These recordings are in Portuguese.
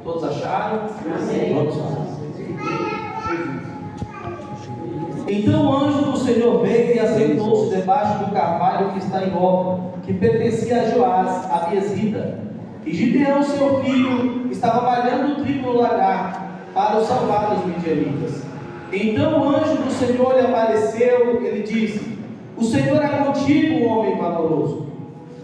Todos acharam? Vamos lá. Então o anjo do Senhor veio e assentou-se debaixo do carvalho que está em Ofra, que pertencia a Joás, a Biesrita. E Gideão, seu filho, estava malhando o trigo no lagar para o salvar dos midianitas. Então o anjo do Senhor lhe apareceu, ele disse: o Senhor é contigo, homem valoroso.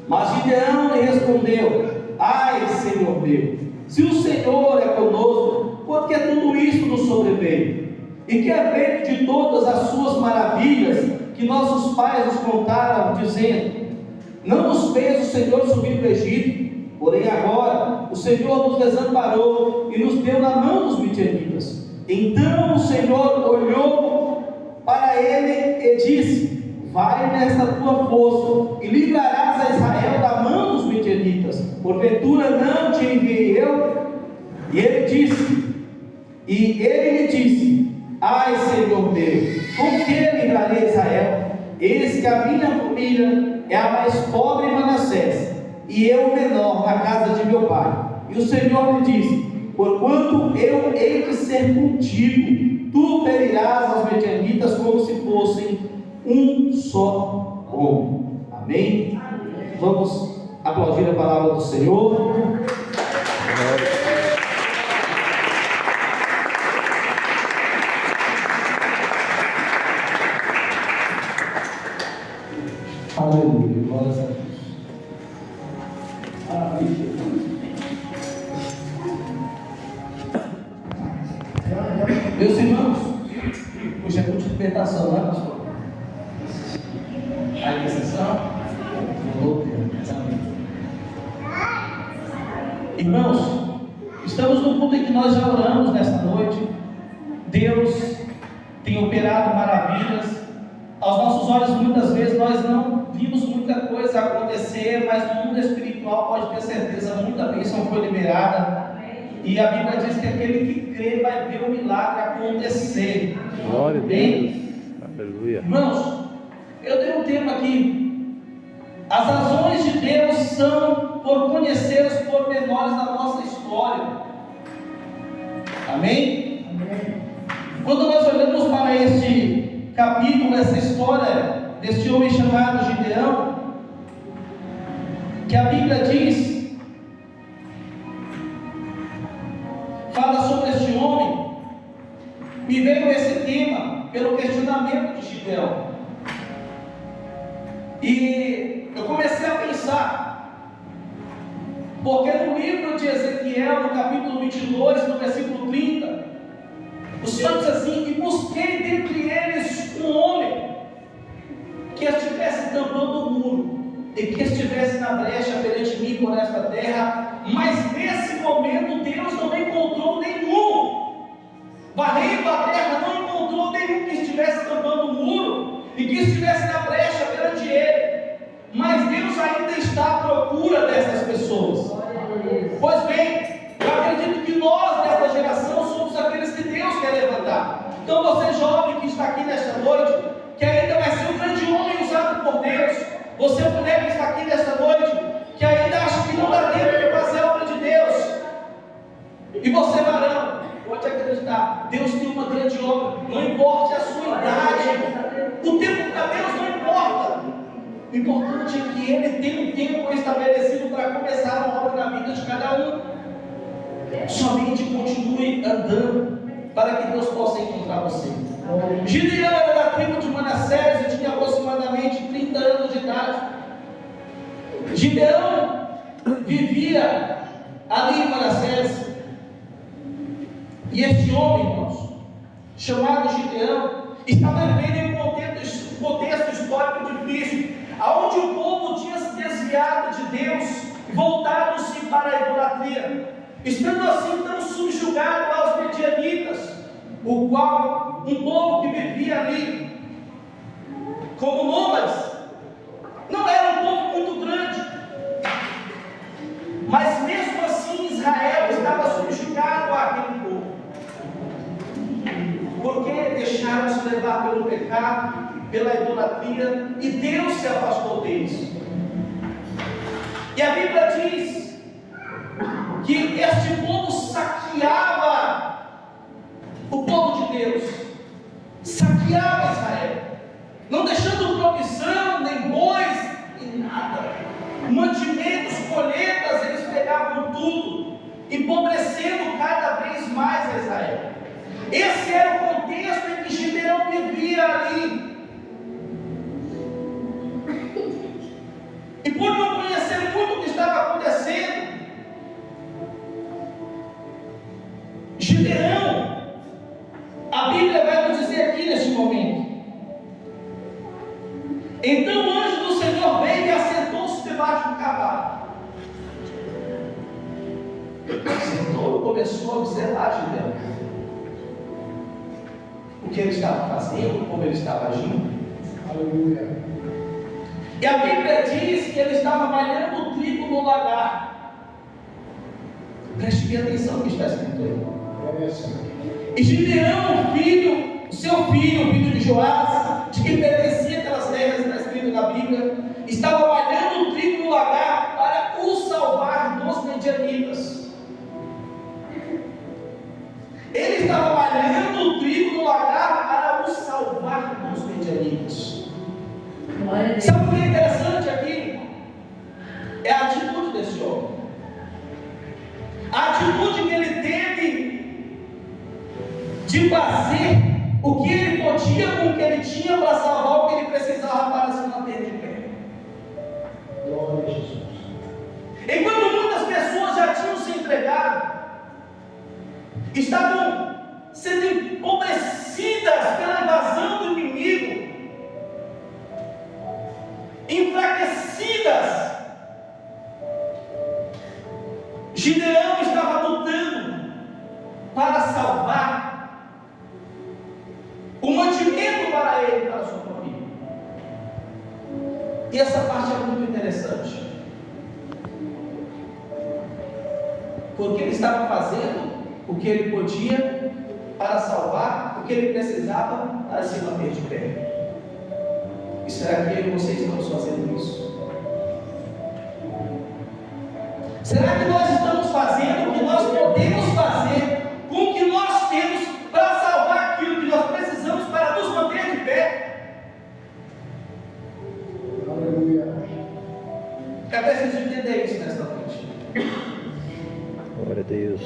Mas Gideão lhe respondeu: ai, Senhor meu, se o Senhor é conosco, por que tudo isso nos sobreveio? E que é feito de todas as suas maravilhas que nossos pais nos contaram, dizendo: não nos fez o Senhor subir do Egito? Porém agora o Senhor nos desamparou e nos deu na mão dos midianitas. Então o Senhor olhou para ele e disse: vai nesta tua força e livrarás a Israel da mão dos midianitas. Porventura não te enviei eu? E ele lhe disse: ai, Senhor meu, com que livrarei Israel? Eis que a minha família é a mais pobre em Manassés, e eu o menor na casa de meu pai. E o Senhor lhe disse: porquanto eu hei de ser contigo, tu ferirás aos midianitas como se fossem um só homem. Amém? Vamos aplaudir a palavra do Senhor. Aleluia, glórias a Deus. Meus irmãos, hoje é culto de libertação, não é, pastor? A intercessão? Irmãos, estamos no ponto em que nós já oramos nesta noite. Deus tem operado maravilhas. Aos nossos olhos, muitas vezes, nós não vimos muita coisa acontecer, mas no mundo espiritual, pode ter certeza, muita bênção foi liberada. E a Bíblia diz que aquele que crê vai ver o milagre acontecer. Glória a Deus. Aleluia. Irmãos, eu tenho um tema aqui. As razões de Deus são por conhecer os pormenores da nossa história. Amém? Amém. Quando nós olhamos para este capítulo, essa história deste homem chamado Gideão, que a Bíblia diz, fala sobre este homem, me veio esse tema pelo questionamento de Gideão. E eu comecei a pensar, porque no livro de Ezequiel, no capítulo 22, no versículo 30, o Senhor diz assim: e busquei dentre eles um homem que estivesse tampando o muro e que estivesse na brecha perante mim por esta terra, mas nesse momento Deus não encontrou nenhum. Varrendo a terra, não encontrou nenhum que estivesse tampando o muro e que estivesse na brecha perante ele. Mas Deus ainda está à procura dessas pessoas. Pois bem, eu acredito que nós desta geração somos aqueles que Deus quer levantar. Então você jovem que está aqui nesta noite, que ainda vai ser um grande homem usado por Deus, você mulher que está aqui nesta noite, que ainda acha que não dá tempo de fazer a obra de Deus, e você varão, pode acreditar, Deus tem uma grande obra. Não importa a sua idade, o tempo para Deus não importa. O importante é que Ele tem um tempo estabelecido para começar a obra na vida de cada um. Somente continue andando para que Deus possa encontrar você. Gideão era da tribo de Manassés e tinha aproximadamente 30 anos de idade. Gideão vivia ali em Manassés. E este homem, irmãos, chamado Gideão, estava vivendo em um contexto histórico difícil, onde o povo tinha se desviado de Deus e voltado-se para a idolatria, estando assim tão subjugado aos midianitas, o qual um povo que vivia ali como nômades, não era um povo muito grande, mas mesmo assim Israel estava subjugado àquele povo, porque deixaram se levar pelo pecado, pela idolatria, e Deus se afastou deles. E a Bíblia diz que este povo saqueava o povo de Deus, saqueava Israel, não deixando provisão, nem bois, nem nada, mantimentos, colheitas, eles pegavam tudo, empobrecendo cada vez mais Israel. Esse era o contexto em que Gideão vivia ali. E por não conhecer muito o que estava acontecendo, Gideão, a Bíblia vai nos dizer aqui neste momento: então o anjo do Senhor veio e assentou-se debaixo do cavalo. Sentou e começou a observar Gideão, o que ele estava fazendo, como ele estava agindo. Aleluia. E a Bíblia diz que ele estava malhando o trigo no lagar. Preste bem atenção no que está escrito aí. E Gideão, o seu filho, o filho de Joás, de quem pertencia aquelas terras, está escrito na Bíblia, estava malhando o trigo no lagar para o salvar dos medianitas. Ele estava malhando o trigo no lagar para o salvar dos medianitas. Sabe o que é interessante aqui? É a atitude desse homem. A atitude que ele teve de fazer o que ele podia com o que ele tinha para salvar o que ele precisava para se manter de pé. Glória a Jesus. Enquanto muitas pessoas já tinham se entregado, estavam sendo empobrecidas pela invasão do inimigo, enfraquecidas, Gideão estava lutando para salvar o mantimento para ele e para a sua família. E essa parte é muito interessante, porque ele estava fazendo o que ele podia para salvar o que ele precisava para se manter de pé. E será que eu e vocês estamos fazendo isso? Será que nós estamos fazendo o que nós podemos fazer com o que nós temos para salvar aquilo que nós precisamos para nos manter de pé? Aleluia. É preciso entender isso nesta noite. Glória a Deus.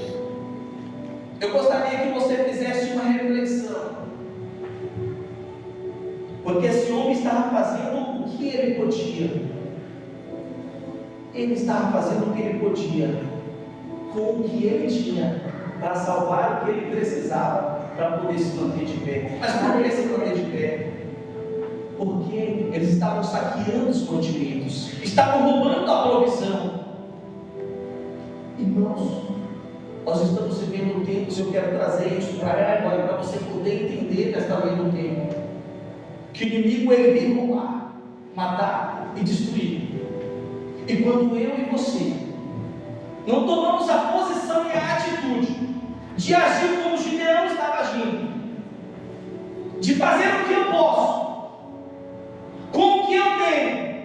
Eu gostaria que você fizesse uma reflexão, porque esse homem estava fazendo o que ele podia. Ele estava fazendo o que ele podia com o que ele tinha para salvar o que ele precisava para poder se manter de pé. Mas por que se manter de pé? Porque eles estavam saqueando os mantimentos, estavam roubando a provisão. Irmãos, nós estamos vivendo tempos, eu quero trazer isso para cá agora, para você poder entender nesta linha do tempo, que o inimigo ele vem roubar, matar e destruir. E quando eu e você não tomamos a posição e a atitude de agir como Gideão estava agindo, de fazer o que eu posso, com o que eu tenho,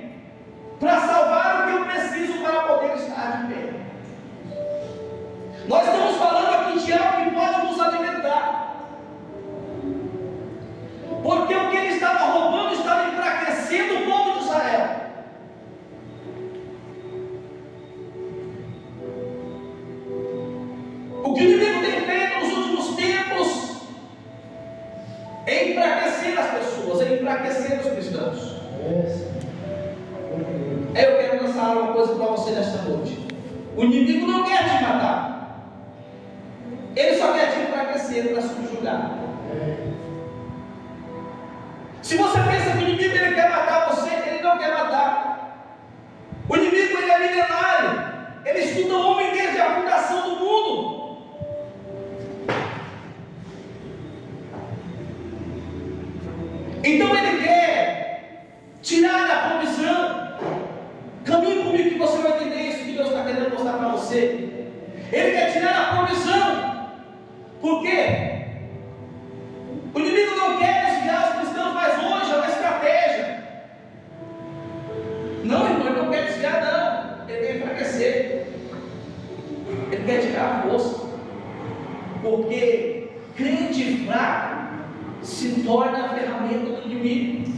para salvar o que eu preciso para poder estar de pé. Nós estamos falando aqui de algo que pode nos alimentar, porque o que ele estava roubando estava enfraquecendo o povo de Israel. O que o inimigo tem feito nos últimos tempos é enfraquecer as pessoas, é enfraquecer os cristãos. Eu quero lançar uma coisa para você nesta noite. O inimigo não quer te matar, ele só quer te enfraquecer para subjugar. Se você pensa que o inimigo ele quer matar você, ele não quer matar. O inimigo ele é milenário, ele estuda o homem desde a fundação do mundo. Então ele quer tirar a provisão. Caminhe comigo que você vai entender isso que Deus está querendo mostrar para você. Ele quer tirar a provisão. Por quê? O inimigo não quer desviar os cristãos, mas hoje é uma estratégia. Não, irmão, ele não quer desviar, não. Ele quer enfraquecer. Ele quer força, porque crente fraco se torna a ferramenta do inimigo.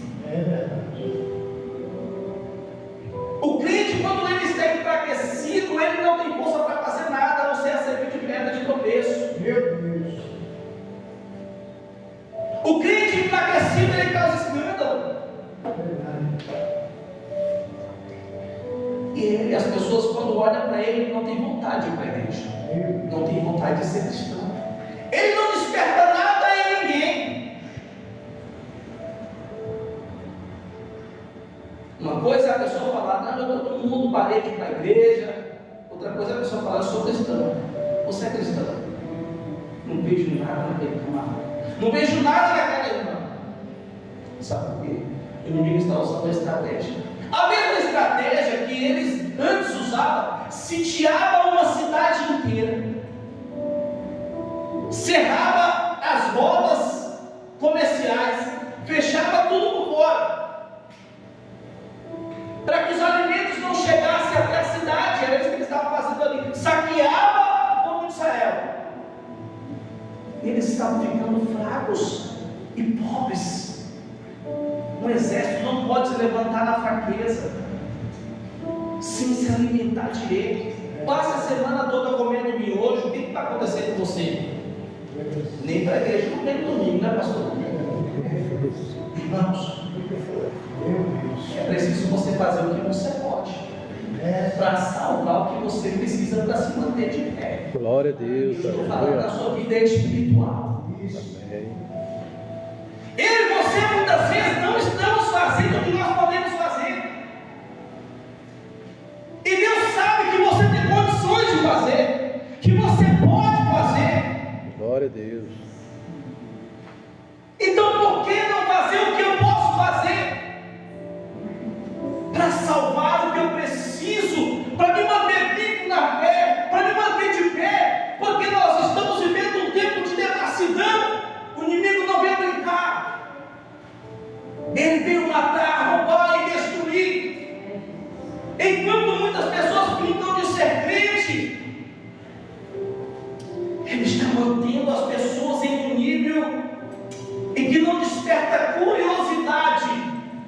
O crente, quando ele está enfraquecido, ele não tem força para fazer nada, a não ser servir de pedra de tropeço. Meu Deus. O crente enfraquecido, ele causa escândalo. E as pessoas, quando olham para ele, não tem vontade de ir para a igreja, não tem vontade de ser cristão. Ele não desperta nada em ninguém. Uma coisa é a pessoa falar, não, eu estou todo mundo parei de ir para a igreja. Outra coisa é a pessoa falar, eu sou cristão. Você é cristão? Não vejo nada naquele camarada. Não vejo nada naquela irmã. Sabe por quê? O inimigo está usando a estratégia. A mesma estratégia que eles antes usavam, sitiava uma cidade inteira, cerrava as rotas comerciais, fechava tudo por fora, para que os alimentos não chegassem até a cidade. Era isso que eles estavam fazendo ali, saqueava o povo de Israel. Eles estavam ficando fracos e pobres. Um exército não pode se levantar na fraqueza, sem se alimentar direito. Passa a semana toda comendo miojo, o que está acontecendo com você? Nem para a igreja não tem domingo, né, pastor? Irmãos, é preciso você fazer o que você pode, para salvar o que você precisa para se manter de pé. Glória a Deus. Estou falando da sua vida espiritual. Amém. Eu e você muitas vezes não estamos fazendo o que nós podemos fazer. E Deus sabe que você tem condições de fazer, que você pode fazer. Glória a Deus. Então por que não fazer o que eu posso fazer? Para salvar o que eu preciso, para me manter vivo na fé, para me manter de pé, porque nós estamos vivendo um tempo de devassidão. O inimigo não veio brincar. Ele veio matar, roubar e destruir. Enquanto muitas pessoas pintam de ser crente, ele está mantendo as pessoas em um nível em que não desperta curiosidade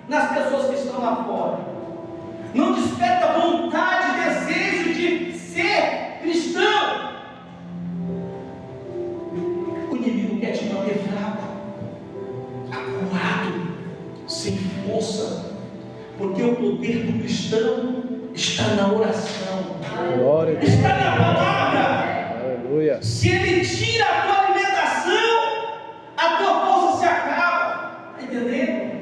nas pessoas que estão lá fora, não desperta vontade, desejo de ser cristão. O inimigo quer te manter fraco, acuado, sem força, porque o poder do cristão está na oração, Glória a Deus. está na palavra. Aleluia. Se ele tira a tua alimentação, a tua força se acaba. Está entendendo?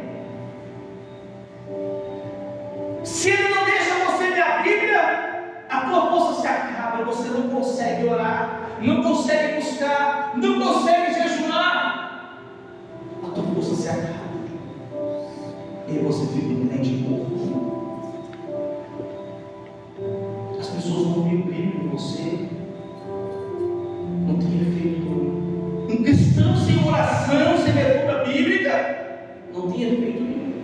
Se ele não deixa você ler a Bíblia, a tua força se acaba. Você não consegue orar, não consegue buscar, não consegue jejuar. A tua força se acaba. E você fica nem corpo. As pessoas não veem brilho em você, não tem efeito. Um cristão sem oração, sem leitura bíblica, não tem efeito nenhum.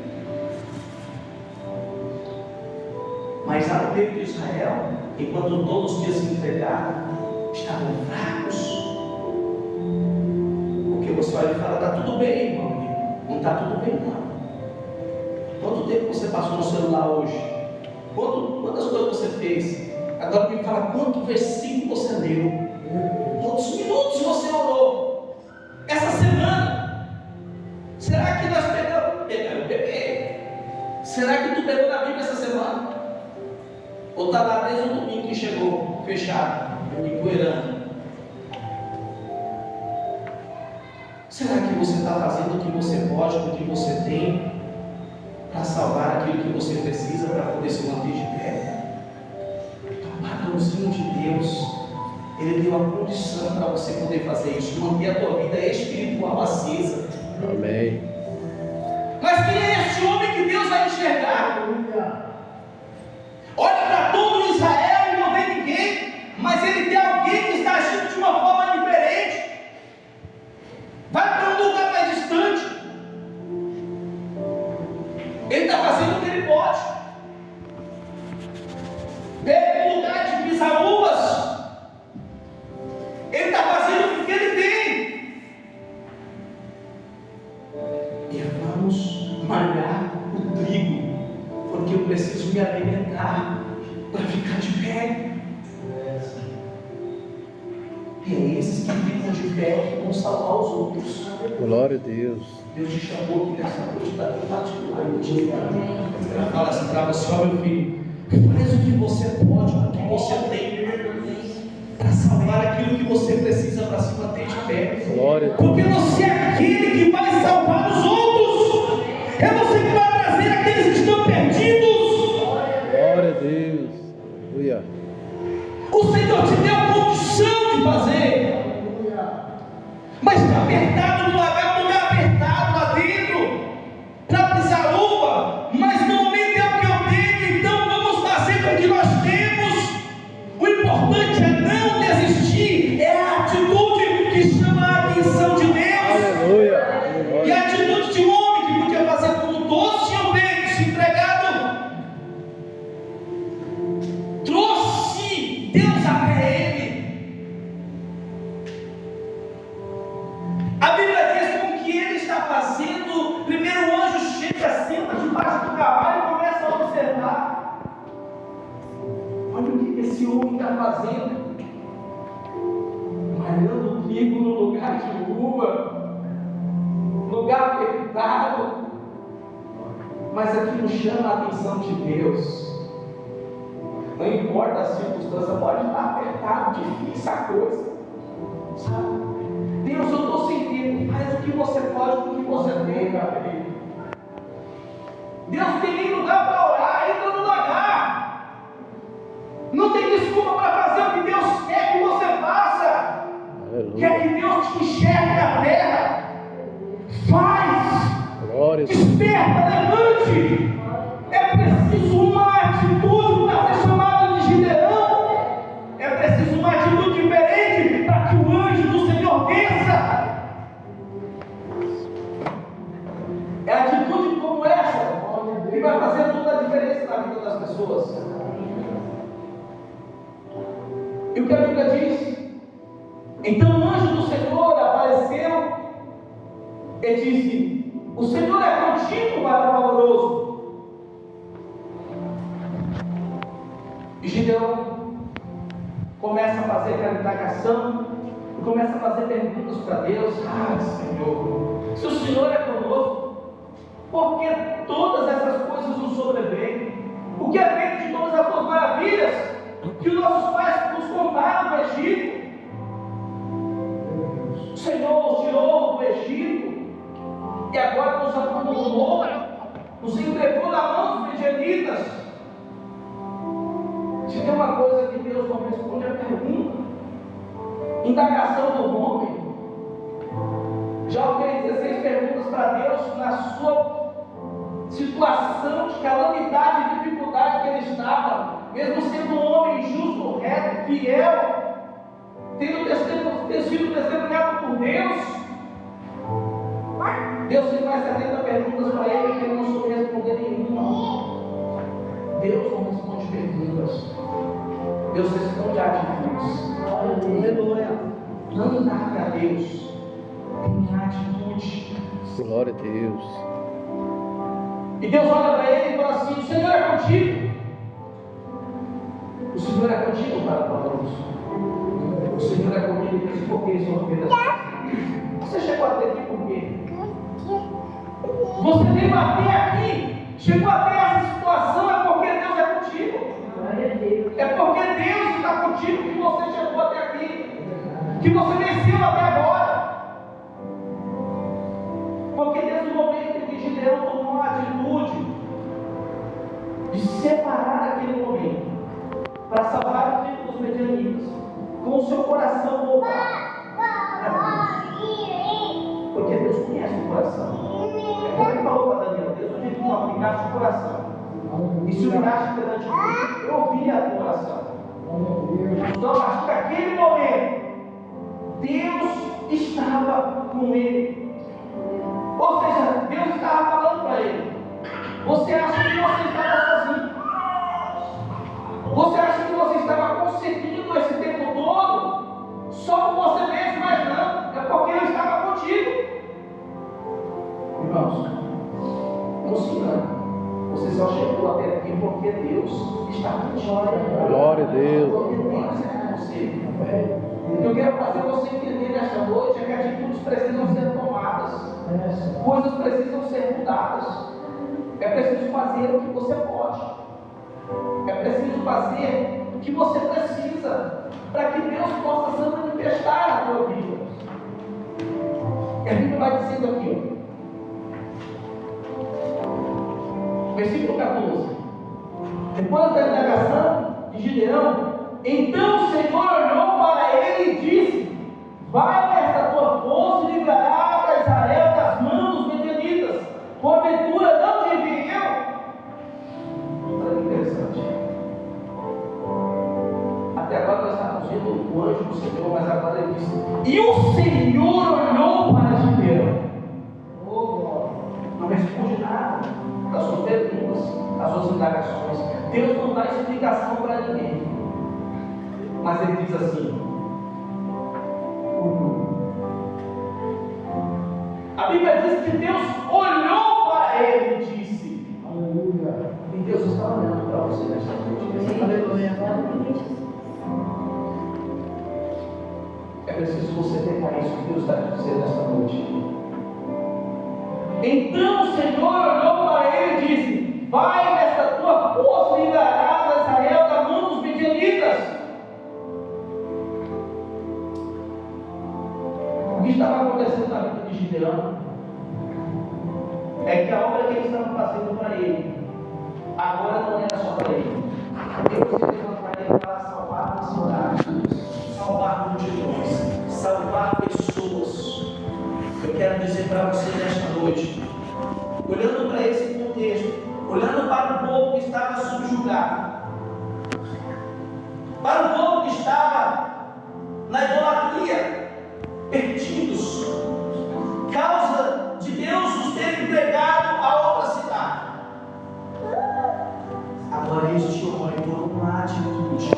Mas lá no tempo de Israel, enquanto todos tinham se entregado, estavam fracos. Porque você olha e fala, está tudo bem, irmão. Não está tudo bem, não. Quanto tempo você passou no celular hoje? Quantas coisas você fez? Agora me fala quanto versículo você leu. Quantos minutos você orou essa semana? Será que nós pegamos? Eu peguei. Será que tu pegou na Bíblia essa semana? Ou está lá desde o domingo que chegou, fechado, empoeirando? Será que você está fazendo o que você pode, com o que você tem, para salvar aquilo que você precisa para poder se manter de pé? O padrãozinho de Deus, Ele deu a condição para você poder fazer isso, manter a tua vida espiritual acesa. Amém. Mas quem é esse homem que Deus vai enxergar? Olha para todo Israel e não vê ninguém, mas ele tem alguém que está agindo de uma forma diferente. Vai para um lugar mais distante. Ele está fazendo o que ele pode. Pega um lugar de pisar uvas E é esses que ficam de pé que vão salvar os outros. Glória a Deus. Deus te chamou aqui nessa noite para ela fala assim para você: ó meu filho, faz o que você pode, o que você tem, para salvar aquilo que você precisa para se manter de pé. Glória a Deus. Porque você é aquele que vai salvar os outros. É você que vai trazer aqueles que estão perdidos. Glória a Deus. Aleluia. O Senhor te deu a condição de fazer. Mas está apertado no lugar apertado lá dentro, para pisar uva. Mas no momento é o que eu tenho, então vamos fazer com o que nós temos. O importante é não desistir, é a atitude que chama a atenção de Deus. Aleluia. E a atitude de um homem que podia fazer como todos tinham feito, se entregado, trouxe Deus até ele. A Bíblia diz com o que ele está fazendo. Primeiro o anjo chega, senta debaixo do cavalo e começa a observar. Olha o que esse homem está fazendo. Malhando o trigo no lugar de uva, lugar apertado. Mas aquilo chama a atenção de Deus. Não importa a circunstância, pode estar apertado, difícil a coisa, sabe? Deus, eu estou sem tempo. Faz o que você pode com o que você tem, meu amigo. Deus tem lugar para orar, entra no lugar. Não tem desculpa para fazer o que Deus quer que você faça. Quer que Deus te enxergue na terra. Faz. Glória a Deus. Desperta, levante. É preciso uma atitude para ser chamado de Gideão. É preciso uma atitude diferente para que o anjo do Senhor desça. É atitude como essa que vai fazer toda a diferença na vida das pessoas. E o que a Bíblia diz? Então o anjo do Senhor apareceu e disse: o Senhor é contigo, varão valoroso. E Gideão começa a fazer aquela indagação e começa a fazer perguntas para Deus. Senhor, se o Senhor é conosco, por que todas essas coisas nos sobrevêm? O que é feito de todas as tuas maravilhas que os nossos pais nos contaram do Egito? O Senhor nos tirou do Egito e agora nos abandonou, nos entregou na mão dos midianitas. Se tem uma coisa que Deus não responde, é a pergunta, indagação do homem. Já ouvi 16 perguntas para Deus na sua situação de calamidade e dificuldade que ele estava, mesmo sendo um homem justo, reto, fiel, tendo sido testemunhado por Deus. Deus fez mais 70 perguntas para ele que ele não soube responder nenhuma. Deus não responde perguntas, Deus responde atitudes. Aleluia. Não indague a Deus, tenha atitude. Glória a Deus. E Deus olha para ele e fala assim: o Senhor é contigo. O Senhor é contigo, para valoroso. O Senhor é comigo, por que eles vão ver das coisas? Você chegou até aqui por quê? Você veio até aqui, chegou até essa situação, é porque Deus é contigo. É porque Deus está contigo que você chegou até aqui, que você venceu até agora. Porque desde o momento em que Gideão tomou a atitude de separar aquele momento para salvar o trigo dos medianitas, com o seu coração voltado a Deus. Porque Deus conhece o coração. É como ele falou para Daniel: Deus não diz que não aplicasse o coração. E se humilhaste perante mim, eu ouvi a tua oração. Então, a partir daquele momento, Deus estava com ele. Ou seja, Deus estava falando para ele: você acha que você estava sozinho? Você acha que você estava conseguindo esse tempo todo só por você mesmo? Mas não, é porque eu estava contigo. Irmãos, não se engane. Você só chegou até aqui porque Deus está contigo. Glória a Deus. Porque Deus é com você. O que eu quero fazer você entender nesta noite é que atitudes precisam ser tomadas, coisas precisam ser mudadas. É preciso fazer o que você pode, é preciso fazer o que você precisa, para que Deus possa se manifestar na tua vida. E a Bíblia vai dizendo aqui, versículo 14: depois da indagação de Gideão, então o Senhor olhou para ele e disse: vai nesta tua força e livrará a Israel das mãos dos midianitas. Porventura não te enviei eu? Olha que interessante. Até agora nós estamos vendo o anjo do Senhor, mas agora ele diz: e o Senhor olhou para Gideão. Não responde nada das suas perguntas, das suas indagações. Deus não dá explicação para ninguém, mas ele diz assim: a Bíblia diz que Deus olhou para ele e disse: aleluia. E Deus está olhando para você nesta noite. Aleluia. É preciso você pegar isso que Deus está dizendo nesta noite. Então o Senhor olhou para ele e disse: vai nesta tua força e livrarás a Israel da mão dos midianitas. O que estava acontecendo na vida de Gideão é que a obra que eles estavam fazendo para ele agora não era só para ele. Deus se levantou para ele para salvar uma cidade, salvar multidões, salvar pessoas. Eu quero dizer para você nesta noite, olhando para esse contexto, olhando para o povo que estava subjugado, para o povo que estava na idolatria, perdidos, causa de Deus os ter entregado a outra cidade. Agora este homem, por uma atitude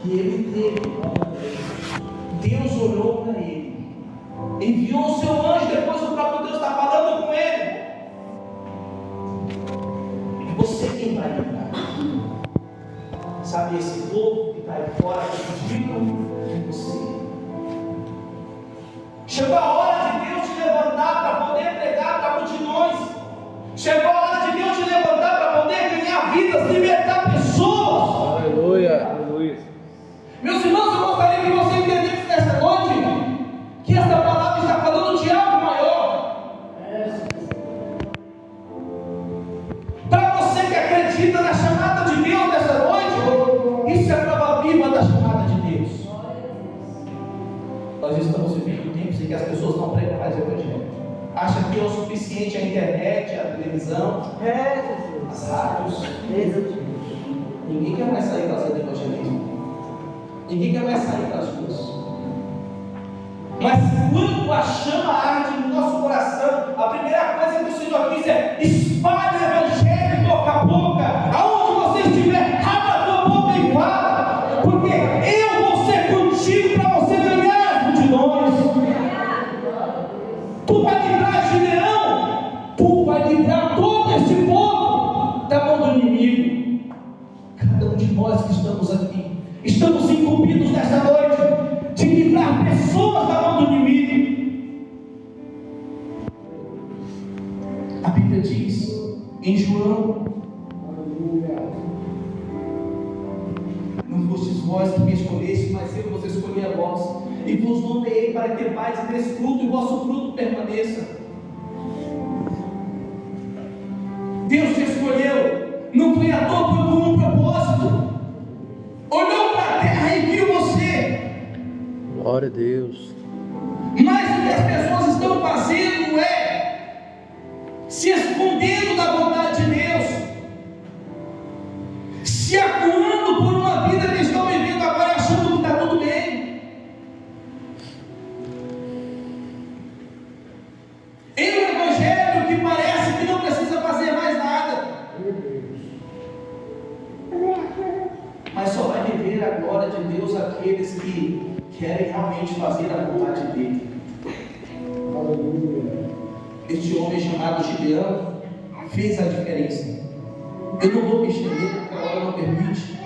que ele teve, Deus olhou para ele, enviou o seu anjo. Depois o próprio Deus está falando com ele: e você quem vai livrar? Sabe, esse povo que está aí fora acreditam em você. Chegou a hora de Deus te levantar para poder pregar para multidões. Chegou a hora de Deus te levantar para poder ganhar vidas, libertar pessoas. Aleluia, aleluia. Meus irmãos, eu gostaria que você entendesse nesta noite que esta palavra está falando de algo maior. Para você que acredita na chamada de Deus nesta noite, isso é a prova viva da chamada de Deus. Nós estamos vivendo tempos em que as pessoas não pregam mais o evangelho. Acham que é o suficiente a internet, a televisão, as rádios. Ninguém quer mais sair fazendo evangelismo. Ninguém quer mais sair das ruas. Mas quando a chama arde no nosso coração, a primeira coisa que o Senhor diz é: espalhe o evangelho boca a boca. Aonde você estiver, abra a tua boca e fala, porque eu vou ser contigo para você ganhar as multidões. Tu vai livrar Gideão, tu vai livrar todo este povo da mão do inimigo. Cada um de nós que estamos aqui estamos incumbidos nesta noite de livrar pessoas da mão do inimigo. A Bíblia diz em João: não fostes vós que me escolheste, mas eu vos escolhi a vós, e vos nomeei para que vades e dês fruto, e vosso fruto permaneça. Deus te escolheu, não foi à toa, foi por um propósito. Olhou para a terra e viu você. Glória a Deus. Mas o que as pessoas estão fazendo é se escondendo da vontade de Deus, se acuando por uma vida que estão vivendo agora, achando que está tudo bem. Em um evangelho que parece que não precisa fazer mais nada, mas só vai viver a glória de Deus aqueles que querem realmente fazer a vontade dele. Este homem chamado Gideão fez a diferença. Eu não vou me estender porque a hora não permite,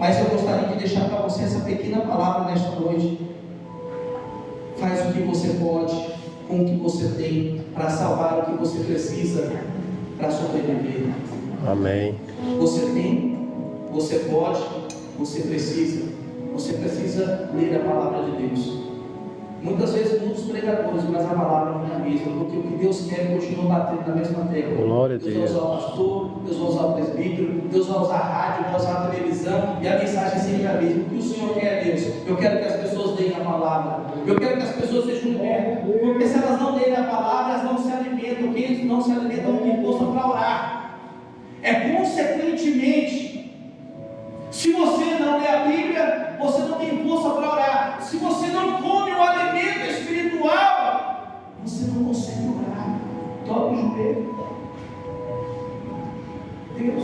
Mas eu gostaria de deixar para você essa pequena palavra nesta noite. Faz o que você pode, com o que você tem, para salvar o que você precisa, para sobreviver. Amém. Você tem, você pode, você precisa. Você precisa ler a palavra de Deus. Muitas vezes muitos pregadores, mas a palavra não é a mesma, porque o que Deus quer continua batendo na mesma tecla. Glória a Deus Deus. vai usar o pastor, Deus vai usar o presbítero, Deus vai usar a rádio, vai usar a televisão, e a mensagem sempre é a mesma. O que o Senhor quer, Deus? Eu quero que as pessoas leem a palavra, eu quero que as pessoas sejam libertas, porque se elas não lerem a palavra, elas não se alimentam. Quem não se alimenta não tem força para orar. Consequentemente, se você não lê a Bíblia, você não tem força para orar. Se você não come o alimento espiritual, você não consegue orar. Dobre o joelho. Deus,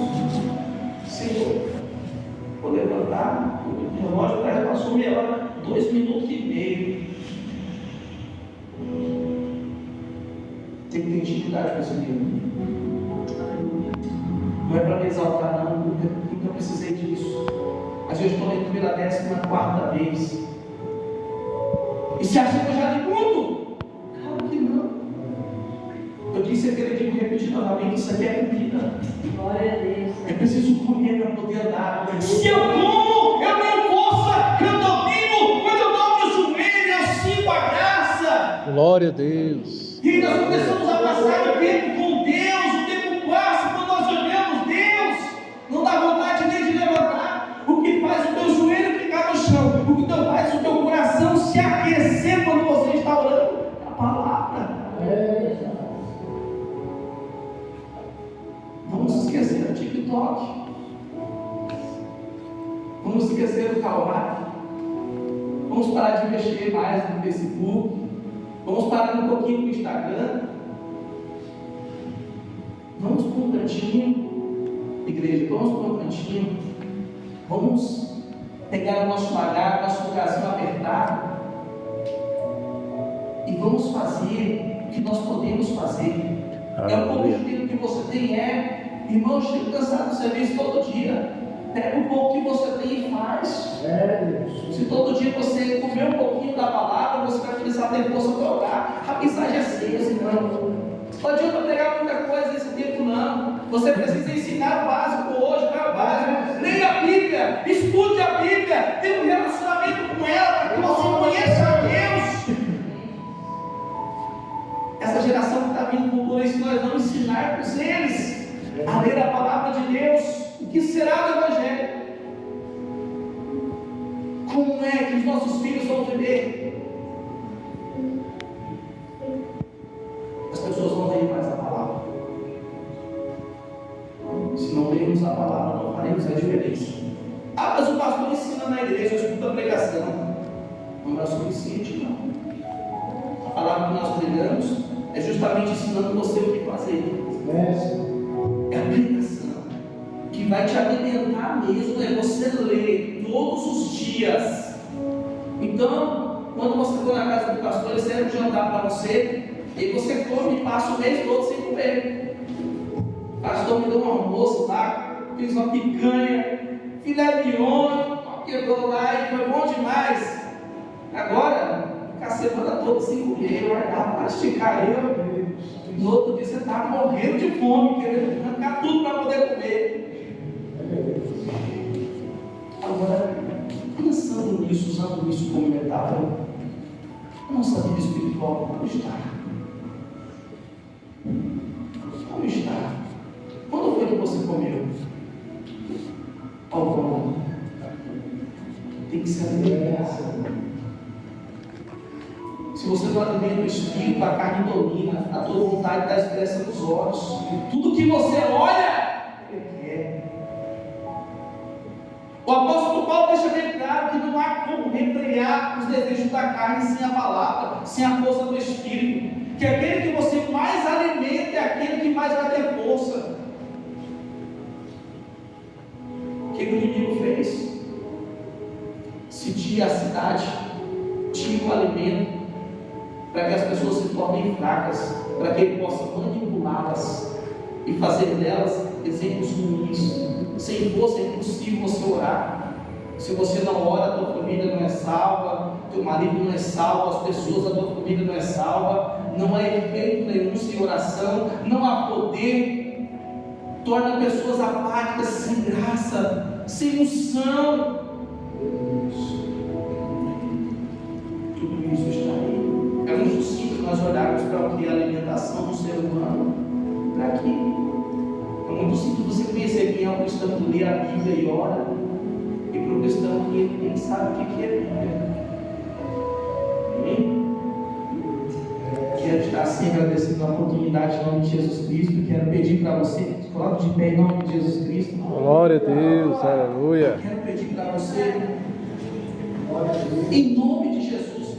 Senhor, vou levantar. O relógio já passou meia hora, 2 minutos e meio. Tem que ter intimidade com esse Deus. Não é para me exaltar, não. Nunca precisei disso. Mas eu estou lendo pela 14ª vez. E se acha que eu já li muito? Claro que não. Eu disse aquele dia, vou repetir novamente, isso aqui é comida. Glória a Deus. Eu preciso comer para poder andar. Se eu como, eu tenho força. Eu estou vivo. Quando eu dobro o joelho, eu sinto a graça. Glória a Deus. E nós começamos a passar o tempo com Deus. O tempo passa quando nós olhamos Deus. Não dá vontade nem de levantar. O que faz o teu joelho ficar no chão? O que faz o teu coração se aquecer quando você está orando? A palavra. Vamos esquecer do TikTok. Vamos esquecer do Calvário. Vamos parar de mexer mais no Facebook. Vamos parar um pouquinho no Instagram. Vamos para um cantinho, igreja, vamos para um cantinho. Vamos pegar o nosso bagar, nosso coração apertado, e vamos fazer o que nós podemos fazer. É um pouco de tempo que você tem, irmão, chega cansado do serviço todo dia. Pega um pouco que você tem e faz. Se todo dia você comer um pouquinho da palavra, você vai começar a ter força para orar. A mensagem é simples, irmão. Não adianta pegar muita coisa nesse tempo, não. Você precisa ensinar o básico hoje, não é o básico. Leia a Bíblia, estude a Bíblia, tenha um relacionamento com ela, para que você conheça a Deus. Essa geração que está vindo com tudo isso, nós não ensinarmos eles a ler a palavra de Deus. O que será do Evangelho? Como é que os nossos filhos vão viver? As pessoas vão ler mais a palavra. Se não lermos a palavra, não faremos a diferença. Ah, mas o pastor ensina na igreja, eu escuto a pregação. Não é o suficiente, não. A palavra que nós pregamos é justamente ensinando você o que fazer. É a pregação que vai te alimentar mesmo, é você ler todos os dias. Então, quando você for na casa do pastor, ele serve um jantar para você, e você come e passa o mês todo sem comer. O pastor me deu um almoço lá, fiz uma picanha, filé mignon, quebrou lá e foi bom demais. Agora, ficar a semana toda sem comer, vai dar para esticar eu. No outro dia você está morrendo de fome, querendo arrancar tudo para poder comer. Agora, pensando nisso, usando isso como metáfora, a nossa vida espiritual como está? Como está? Quando foi que você comeu? Ao pão. Tem que ser alimentado. Se você não alimenta o espírito, a carne domina, a tua vontade dá expressa nos olhos. Tudo que você olha, ele quer. O apóstolo Paulo deixa bem claro que não há como refrear os desejos da carne sem a palavra, sem a força do espírito. Que aquele que você mais alimenta é aquele que mais vai ter força. O que o inimigo fez? Sentia a cidade, tinha o alimento, para que as pessoas se tornem fracas, para que ele possa manipulá-las e fazer delas exemplos ruins. Sem força é impossível você orar. Se você não ora, a tua família não é salva, teu marido não é salvo, as pessoas da tua família não é salva, não há efeito nenhum sem oração, não há poder, torna pessoas apáticas, sem graça, sem unção. Tudo isso está aí. É muito simples nós olharmos para o que é a alimentação do ser humano. Para aqui. É muito simples você conhecer quem é um cristão que lê a Bíblia e ora, e para o cristão que ele nem sabe o que é Bíblia. Amém? Quero estar assim agradecendo a oportunidade em nome de Jesus Cristo. Quero pedir para você, coloque de pé em nome de Jesus Cristo. Glória a Deus, aleluia. Quero pedir para você, em nome de Jesus,